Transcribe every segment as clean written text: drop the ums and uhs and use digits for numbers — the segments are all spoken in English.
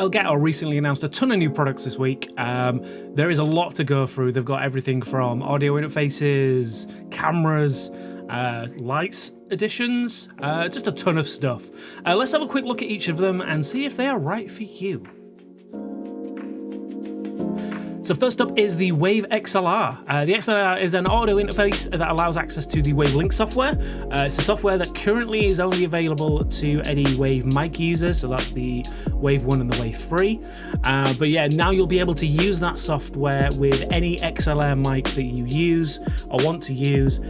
Elgato recently announced a ton of new products this week. There is a lot to go through. They've got everything from audio interfaces, cameras, lights additions, just a ton of stuff. Let's have a quick look at each of them and see if they are right for you. So first up is the wavexlr. The XLR is an audio interface that allows access to the Wavelink software. It's a software that currently is only available to any Wave mic users, so that's the Wave 1 and the Wave 3. But yeah, now you'll be able to use that software with any XLR mic that you use or want to use.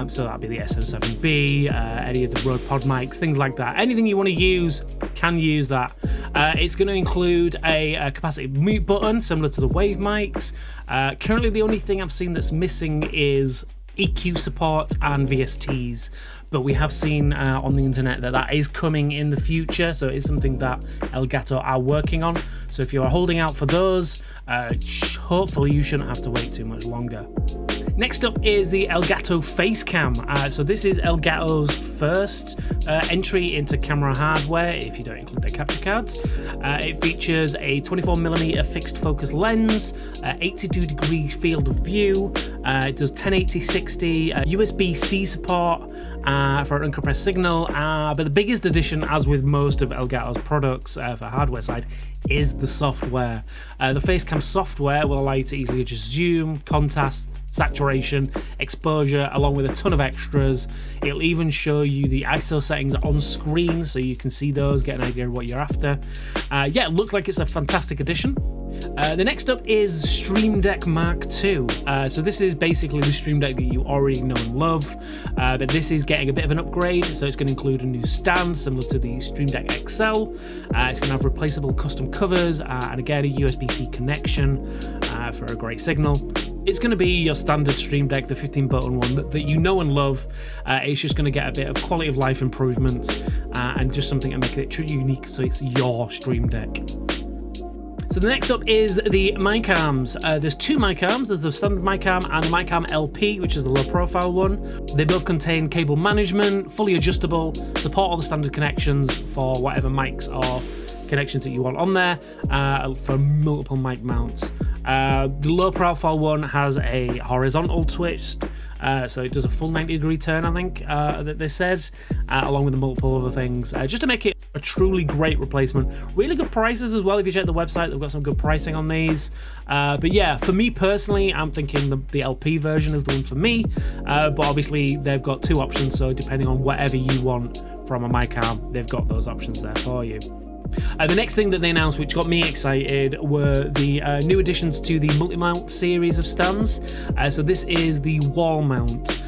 So that'd be the SM7B, any of the Rode Pod mics, things like that. Anything you want to use can use that. It's going to include a capacitive mute button similar to the Wave mics. Currently the only thing I've seen that's missing is EQ support and VSTs, but we have seen on the internet that is coming in the future, so it's something that Elgato are working on. So if you are holding out for those, hopefully you shouldn't have to wait too much longer. Next up is the Elgato Facecam. So this is Elgato's first entry into camera hardware, if you don't include their capture cards. It features a 24mm fixed focus lens, 82-degree field of view, it does 1080-60, USB-C support for an uncompressed signal, but the biggest addition, as with most of Elgato's products for hardware side, is the software. The Facecam software will allow you to easily adjust zoom, contrast, saturation, exposure, along with a ton of extras. It'll even show you the ISO settings on screen so you can see those, get an idea of what you're after. Yeah, it looks like it's a fantastic addition. The next up is Stream Deck Mark II. So this is basically the Stream Deck that you already know and love, but this is getting a bit of an upgrade. So it's going to include a new stand similar to the Stream Deck XL. It's going to have replaceable custom covers and again a USB-C connection for a great signal. It's going to be your standard Stream Deck, the 15-button one that you know and love. It's just going to get a bit of quality of life improvements and just something to make it truly unique, so it's your Stream Deck. So the next up is the mic arms. There's two mic arms. There's the standard mic arm and the mic arm LP, which is the low profile one. They both contain cable management, fully adjustable, support all the standard connections for whatever mics or connections that you want on there for multiple mic mounts. The low profile one has a horizontal twist, so it does a full 90-degree turn, I think, that they said, along with the multiple other things, just to make it a truly great replacement. Really good prices as well. If you check the website, they've got some good pricing on these. But yeah, for me personally, I'm thinking the LP version is the one for me, but obviously they've got two options, so depending on whatever you want from a mic arm, they've got those options there for you. The next thing that they announced, which got me excited, were the new additions to the multi-mount series of stands. So this is the wall mount.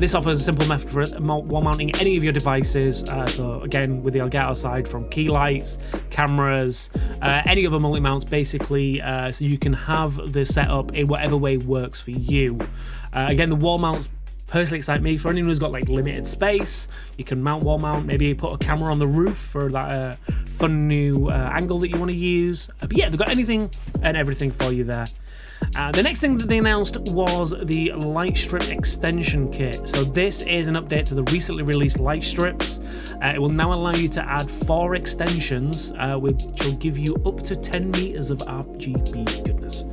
This offers a simple method for wall mounting any of your devices. So again, with the Elgato side, from key lights, cameras, any other multi-mounts basically, so you can have the setup in whatever way works for you. Again, the wall mounts personally excite me. For anyone who's got like limited space, you can mount wall mount, maybe put a camera on the roof for that fun new angle that you want to use. But yeah, they've got anything and everything for you there. The next thing that they announced was the light strip extension kit. So this is an update to the recently released light strips. It will now allow you to add 4 extensions, which will give you up to 10 meters of RGB goodness.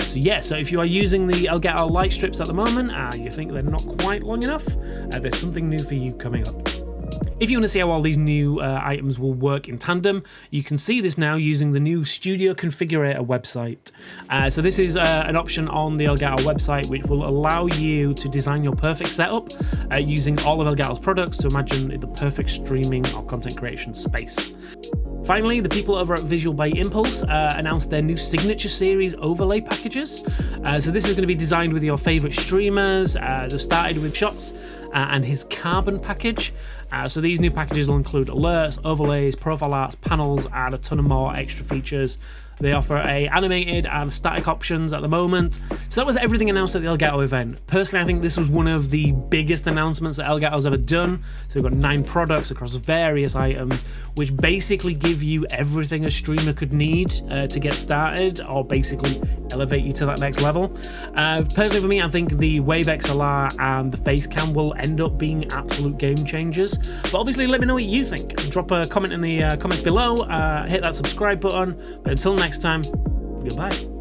So yeah, so if you are using the Elgato light strips at the moment, you think they're not quite long enough, there's something new for you coming up. If you want to see how all these new items will work in tandem, you can see this now using the new Studio Configurator website. So this is an option on the Elgato website which will allow you to design your perfect setup using all of Elgato's products to imagine the perfect streaming or content creation space. Finally, the people over at Visual by Impulse announced their new Signature Series overlay packages. So this is going to be designed with your favourite streamers. They've started with Shots and his Carbon package. So these new packages will include alerts, overlays, profile arts, panels, and a ton of more extra features. They offer animated and static options at the moment. So that was everything announced at the Elgato event. Personally, I think this was one of the biggest announcements that Elgato's ever done. So we've got 9 products across various items, which basically give you everything a streamer could need to get started, or basically elevate you to that next level. Personally for me, I think the wavexlr and the Facecam will end up being absolute game changers. thoughts. But obviously, let me know what you think. Drop a comment in the comments below. Hit that subscribe button. But until next time, goodbye.